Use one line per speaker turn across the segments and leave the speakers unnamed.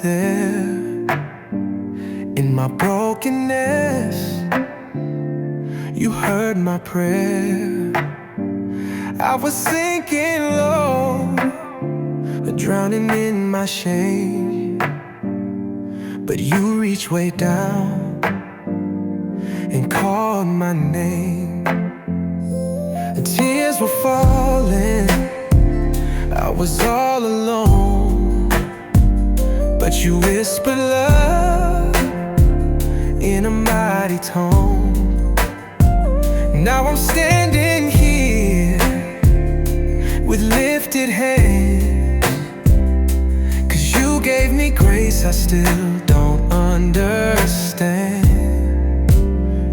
there in my brokenness. You heard my prayer. I was sinking low, drowning in my shame, but you reached way down and called my name. And tears were falling, I was all alone, but you whispered love in a mighty tone. Now I'm standing here with lifted hands, 'cause you gave me grace I still don't understand.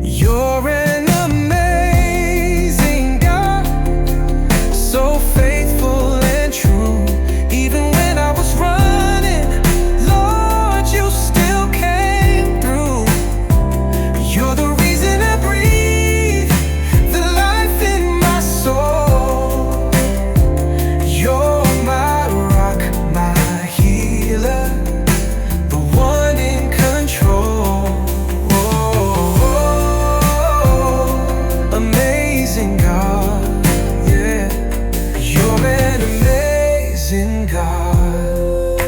You're an amazing God, so faithful and true. Even when I was running, Lord, you still came through. You're the reason I breathe, the life in my soul. You're my rock, my healer, the one in control. Amazing God, yeah. You're an amazing God.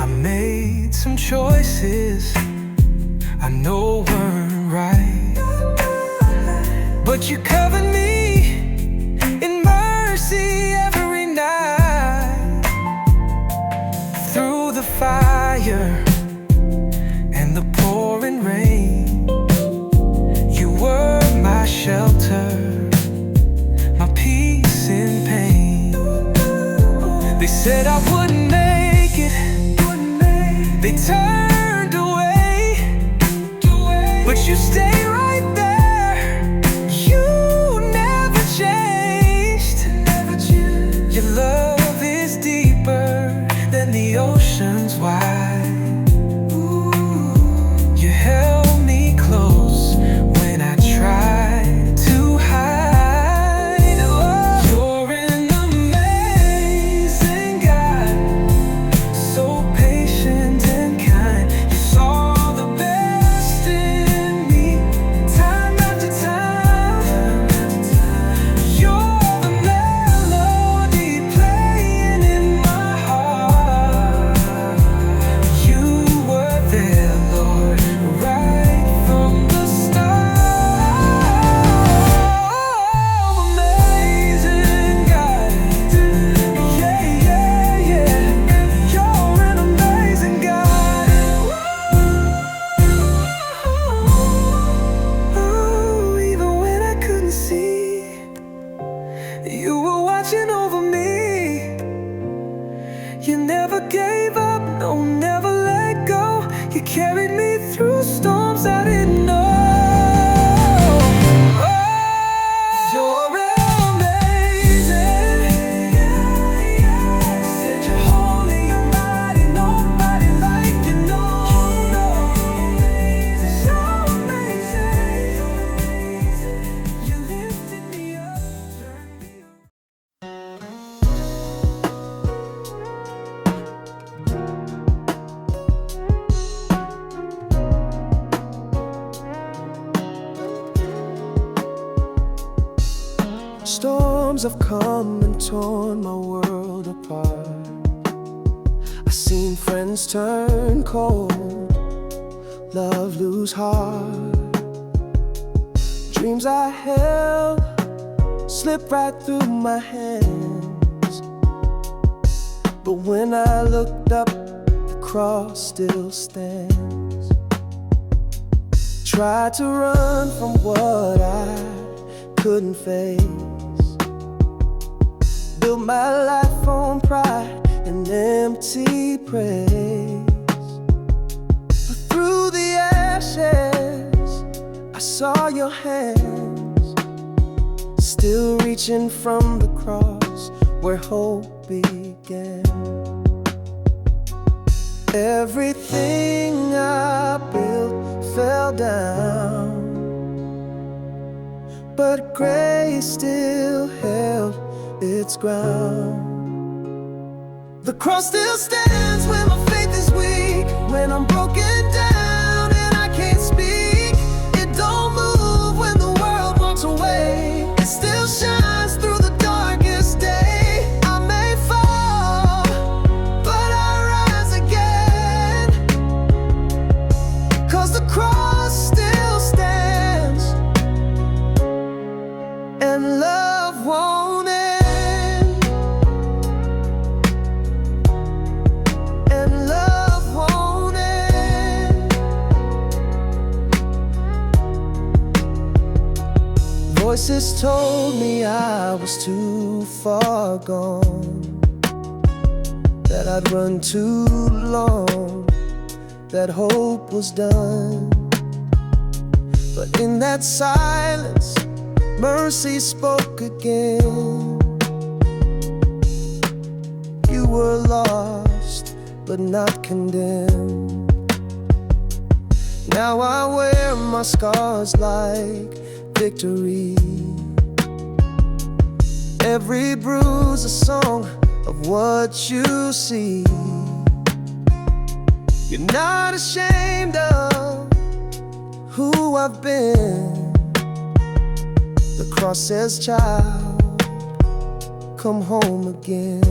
I made some choices I know weren't right, but you covered me in mercy every night. Through the fire and the pouring rain, you were my shelter, my peace in pain. They said I wouldn't make it, they turned away, but you stayed right there. You never changed. Your love is deeper than the oceans wide. You held me close when I tried to hide. Oh, you're an amazing God, so patient and kind. You saw the best in me, time after time. You're the melody playing in my heart. You were there, Lord, right from the start. Amazing God, yeah, yeah, yeah. You're an amazing God. Ooh, even when I couldn't see, you were watching over me. You never gave up, no, never let go. You carried me through storms I didn't know. Oh, you're amazing. Said you're holy, you're mighty, nobody like you, no. So amazing. You lifted me up, turned me on. Storms have come and torn my world apart. I've seen friends turn cold, love lose heart. Dreams I held slip right through my hands, but when I looked up, the cross still stands. Tried to run from what I couldn't face, built my life on pride and empty praise. But through the ashes, I saw your hands, still reaching from the cross where hope began. Everything I built fell down, but grace still held its ground. cross still stands when my faith is weak, when I'm broken down and I can't speak. It don't move when the world walks away. It still shines through the darkest day. I may fall, but I rise again, 'cause the cross still stands, and love won't end, and love won't end. Voices told me I was too far gone, that I'd run too long, that hope was done. But in that silence, mercy spoke again. You were lost, but not condemned. Now I wear my scars like victory. Every bruise a song of what you see. You're not ashamed of who I've been. The cross says, child, come home again.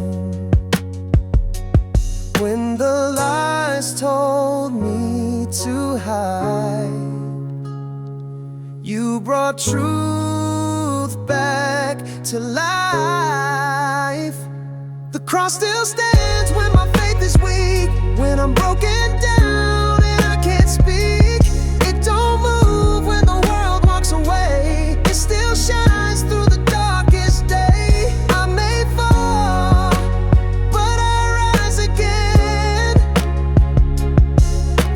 When the lies told me to hide, you brought truth back to life. The cross still stands when my faith is weak, when I'm broken down and I can't speak. It don't move when the world walks away. It still shines through the darkest day. I may fall, but I rise again,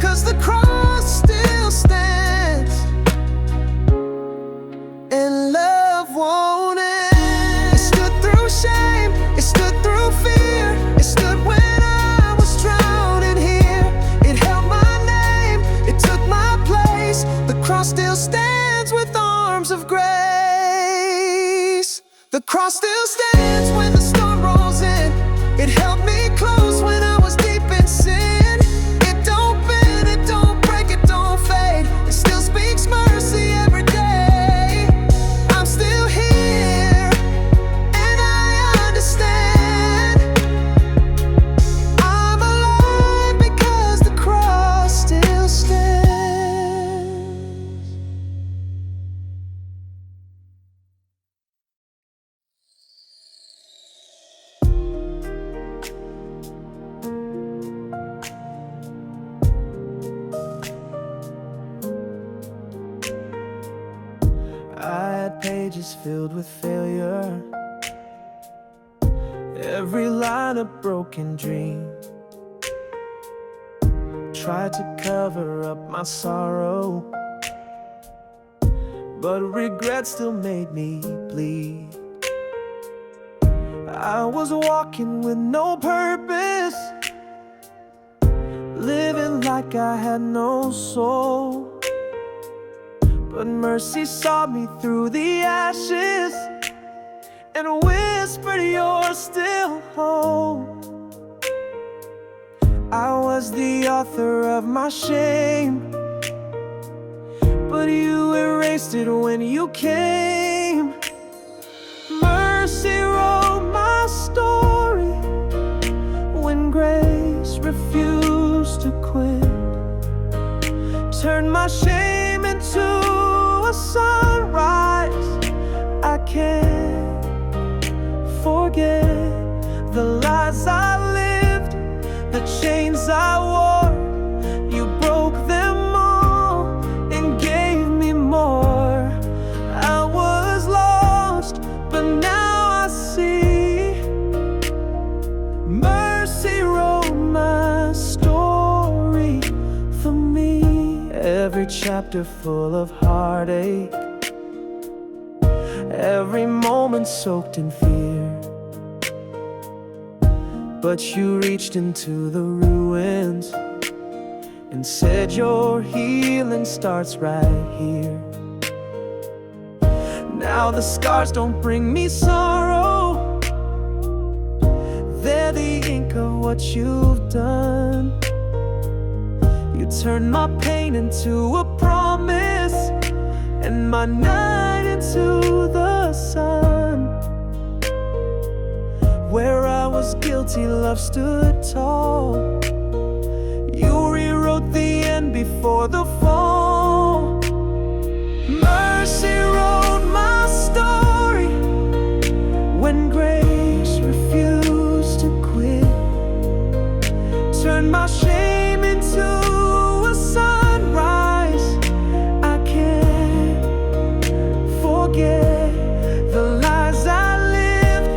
'cause the cross still stands, and love won't end. It stood through shame, it stood through fear, it stood when I was drowning here. It held my name, it took my place. The cross still stands with arms of grace. The cross still stands when the storm rolls in. It held me close when I was deep in sin. It don't bend, it don't break, it don't fade. It still speaks mercy every day. I'm still here, and I understand. I'm alive because the cross still stands. I had pages filled with failure, every line a broken dream. Tried to cover up my sorrow, but regret still made me bleed. I was walking with no purpose, living like I had no soul. But mercy saw me through the ashes and whispered, you're still home. I was the author of my shame, but you erased it when you came. Mercy wrote my story when grace refused to quit. Turned my shame into a sunrise. I can't forget the lies I lived, the chains I wore. You broke them all and gave me more. I was lost, but now I see. Mercy wrote my story for me. Every chapter full of heartache, every moment soaked in fear. But you reached into the ruins and said your healing starts right here. Now the scars don't bring me sorrow, they're the ink of what what you've done. You turned my pain into a promise, and my night into the sun. Where I was guilty, love stood tall. You rewrote the end before the fall. Mercy wrote my story when grace refused to quit. Turned my shame into a sunrise. I can't forget the lies I lived,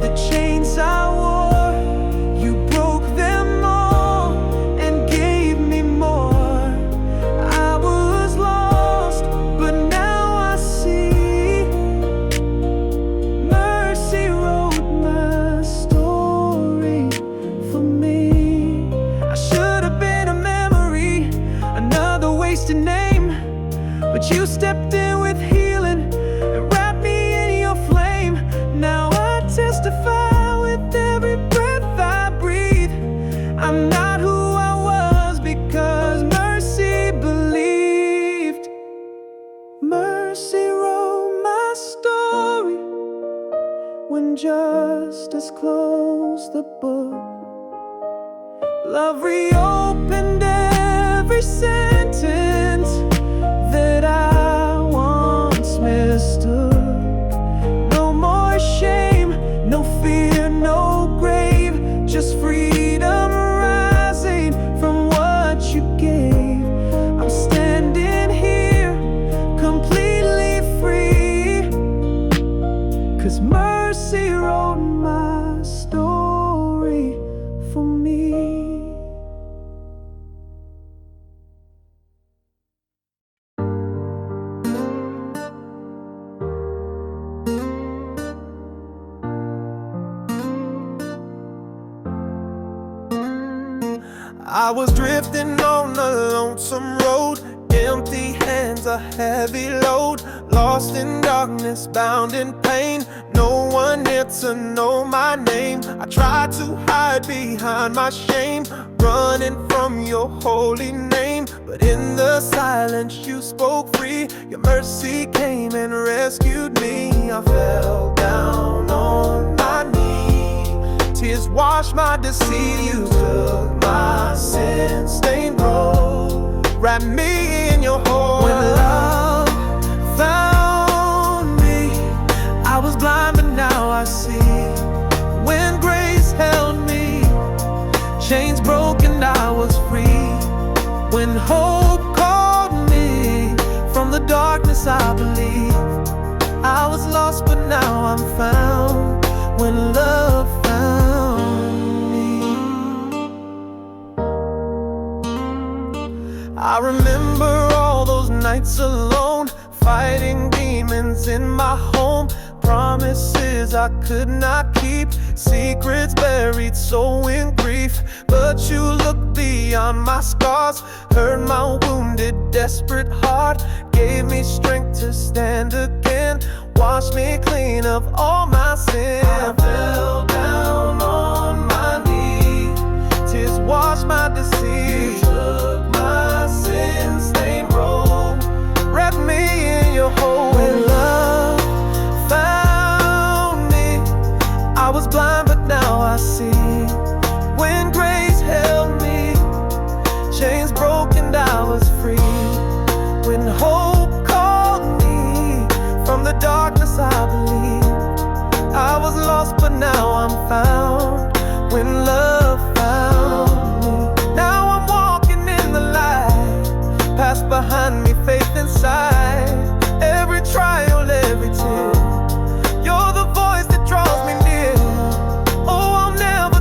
the chains I wore. You broke them all and gave me more. I was lost, but now I see. Mercy wrote my story for me. I should have been a memory, another wasted name, but you stepped in with healing and wrapped me in your flame. Now I testify with every breath I breathe. I'm not who I was because mercy believed. Mercy wrote my story when justice closed the book. Love reopened every sentence that I once mistook. No more shame, no fear, no grave, just freedom rising from what you gave. I'm standing here completely free, 'cause mercy wrote my story for me. I was drifting on a lonesome road, empty hands, a heavy load, lost in darkness, bound in pain, no one here to know my name. I tried to hide behind my shame, running from your holy name, but in the silence you spoke free. Your mercy came and rescued me. I fell down on my knees, tears washed my deceit. You took my sin-stained robe, wrapped me in your hold. When love found me, I was blind but now I see. When grace held me, chains broken, I was free. When hope called me from the darkness, I believed. I was lost but now I'm found. When love found me, I remember all those nights alone, fighting demons in my home. Promises I could not keep, secrets buried so in grief. But you looked beyond my scars, heard my wounded, desperate heart, gave me strength to stand again, washed me clean of all my sin. I fell down on my knees, tears washed my deceit. You took my sin-stained robe, wrapped me in your hold. When love found me, I was blind but now I see. When grace held me, chains broken, I was free. When hope called me from the darkness, I believed. I was lost but now I'm found. When love found me, now I'm walking in the light, past behind me, faith inside. Every trial, every tear, you're the voice that draws me near. Oh, I'll never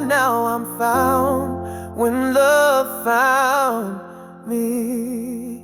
now I'm found when love found me.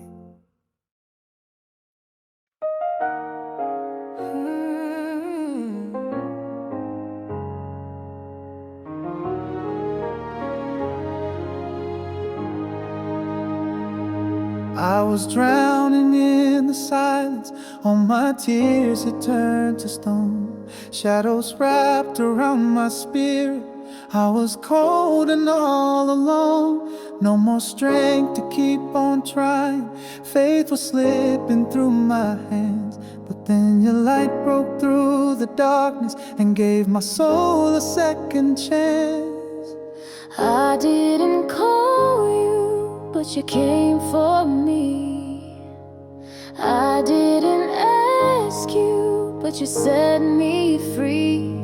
I was drowning in the silence. All my tears had turned to stone. Shadows wrapped around my spirit. I was cold and all alone. No more strength to keep on trying. Faith was slipping through my hands. But then your light broke through the darkness and gave my soul a second chance.
I didn't call you, but you came for me. I didn't ask you, but you set me free.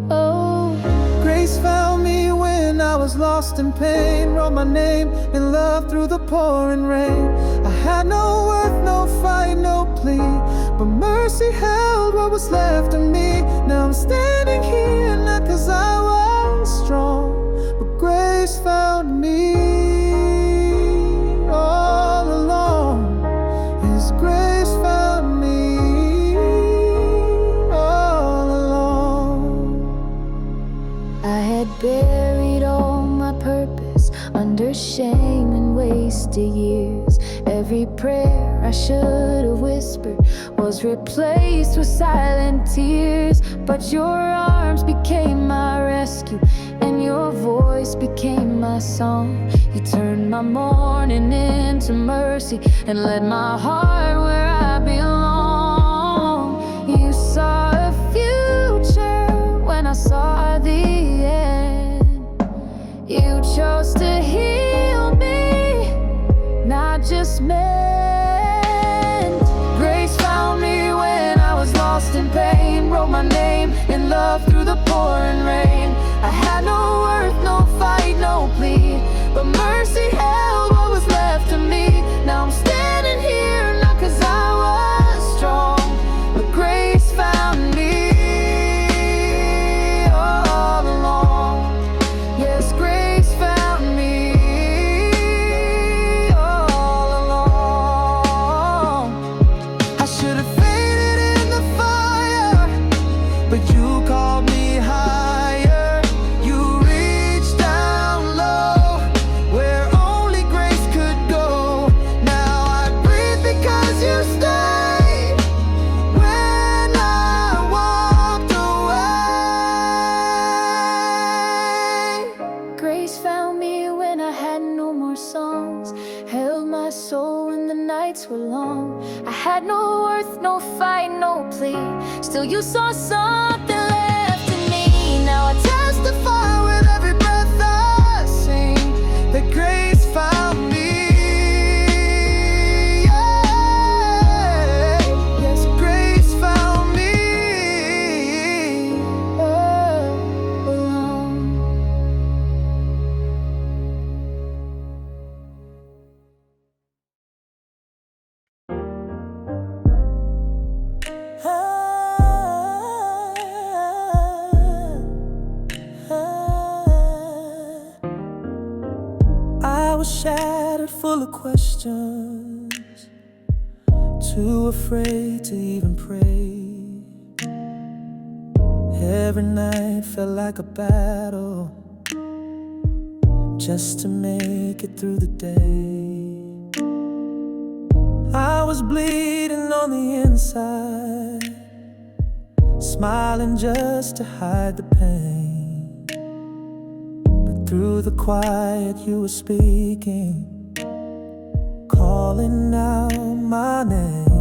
Oh,
grace found me when I was lost in pain. Wrote my name in love through the pouring rain. I had no worth, no fight, no plea, but mercy held what was left of me. Now I'm standing here, not 'cause I was strong, but grace found me. All along, His grace found me. All along,
I had buried all my purpose under shame and wasted years. Every prayer I should have whispered was replaced with silent tears. But your arms became my rescue, and your voice became my song. You turned my mourning into mercy and led my heart where I belong. You saw a future when I saw the end. You chose to heal me, not just mend. Grace found me when I was lost in pain. Wrote my name in love through the pouring rain. I had no worth, no fight, no plea, but mercy held what was left of me. Now I'm standing here, not 'cause I was strong, but grace found me. All along, yes, grace found me. All along, I should have faded in the fire, but you called me higher. You reached down low where only grace could go. Now I breathe because you stayed when I walked away. Grace found me when I had no more songs, held my soul when the nights were long. I had no worth, no fight, no plea, still you saw something left in me. Now I testify with every breath I sing that grace found me. Yeah. Yes, grace found me. All along. I was shattered, full of questions, too afraid to even pray. Every night felt like a battle, just to make it through the day. I was bleeding on the inside, smiling just to hide the pain. But through the quiet you were speaking, calling out my name.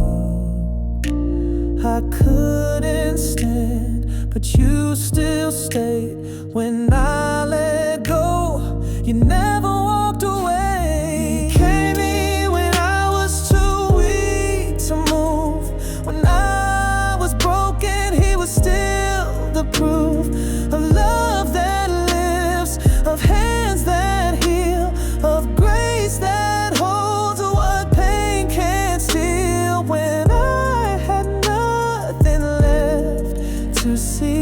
I couldn't stand, but you still stayed. When I let go, you never walked away. You came in when I was too weak to move. When I was broken, He was still the proof of love that lives, of hands that heal, of grace that holds what pain can't steal. When I had nothing left to see,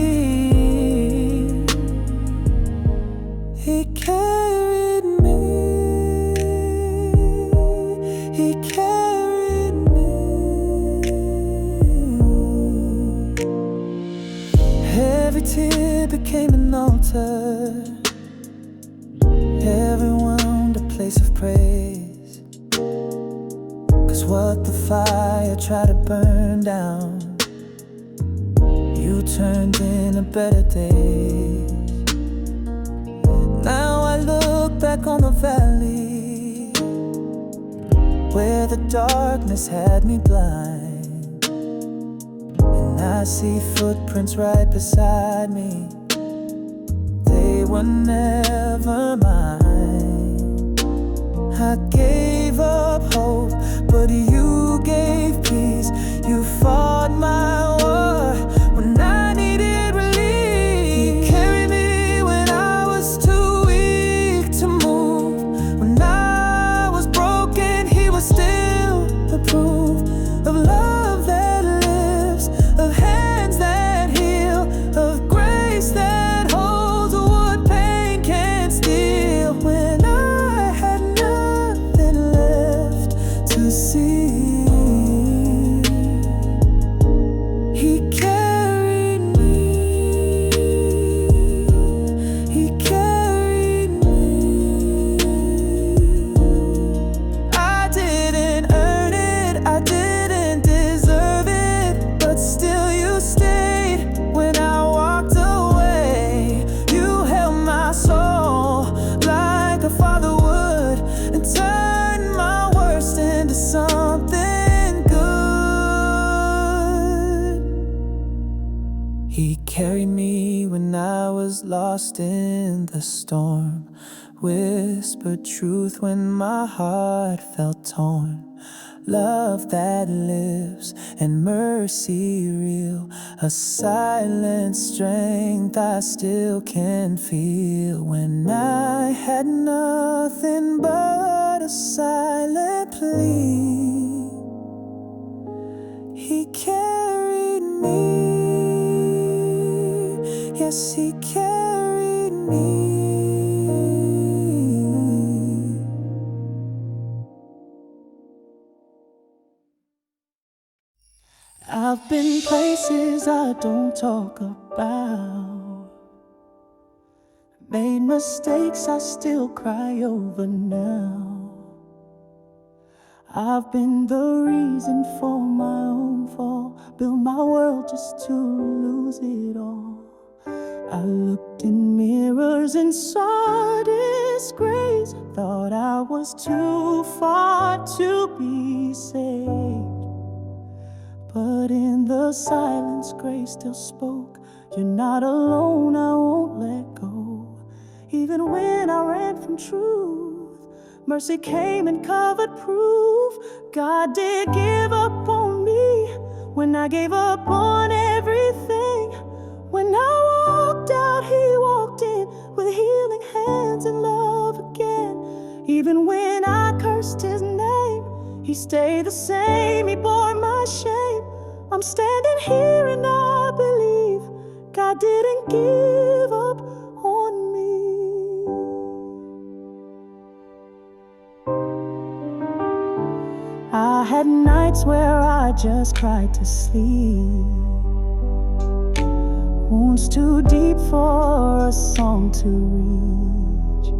He carried me. He carried me. Every tear became an altar, every wound a place of praise. 'Cause what the fire tried to burn down, you turned into better days. Now I look back on the valley where the darkness had me blind, and I see footprints right beside me. They were never mine. I gave up hope, but you gave peace. You fought my war when I needed relief. You carried me when I was too weak to move. When I was broken, He was still the proof of love that lives, of hands that heal, of grace that holds what pain can't steal. When I had nothing left to see, He carried me. He carried me. I didn't earn it, I didn't deserve it, but still you stayed when I walked away. You held my soul like a father would, and turned my worst into something good. He carried me when I was lost in the storm, whispered truth when my heart felt torn. Love that lives and mercy real, a silent strength I still can feel. When I had nothing but a silent plea, He carried me. Yes, He carried me. I've been places I don't talk about, made mistakes I still cry over now. I've been the reason for my own fall, built my world just to lose it all. I looked in mirrors and saw disgrace, thought I was too far to be saved. But in the silence, grace still spoke. You're not alone, I won't let go. Even when I ran from truth, mercy came and covered proof. God did give up on me when I gave up on everything. When I walked out, He walked in with healing hands and love again. Even when I cursed His name, He stayed the same, He bore my shame. I'm standing here and I believe God didn't give up on me. I had nights where I just cried to sleep, wounds too deep for a song to reach.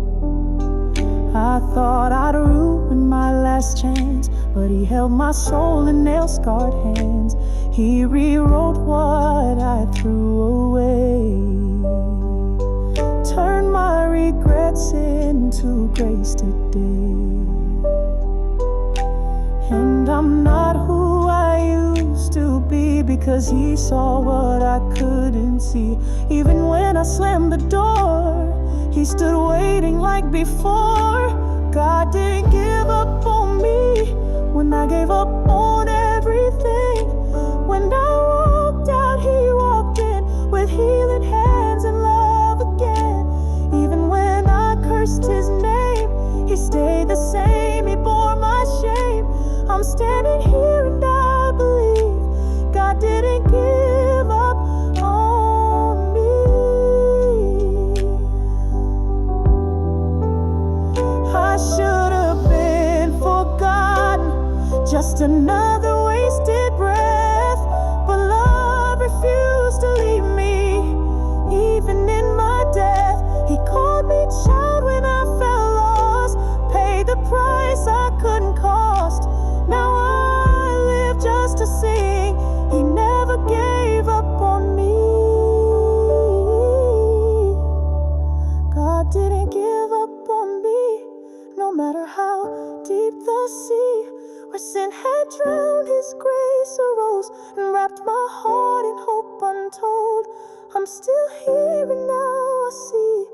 I thought I'd ruined my last chance, but He held my soul in nail-scarred hands. He rewrote what I threw away, turned my regrets into grace today. And I'm not who I used to be, because He saw what I couldn't see. Even when I slammed the door, He stood waiting like before. God didn't give up on me when I gave up on everything. When I walked out, He walked in with healing hands and love again. Even when I cursed His name, He stayed the same, He bore my shame. I'm standing here and I believe God didn't give up on me.
should have been forgotten, just another wasted breath. But love refused to leave me, even in my death. He called me child when I felt lost, paid the price I couldn't cost. Now I live just to sing, he never gave up on me. God didn't give up on me, no matter how deep the sea. Where sin had drowned, his grace arose and wrapped my heart in hope untold. I'm still here and now I see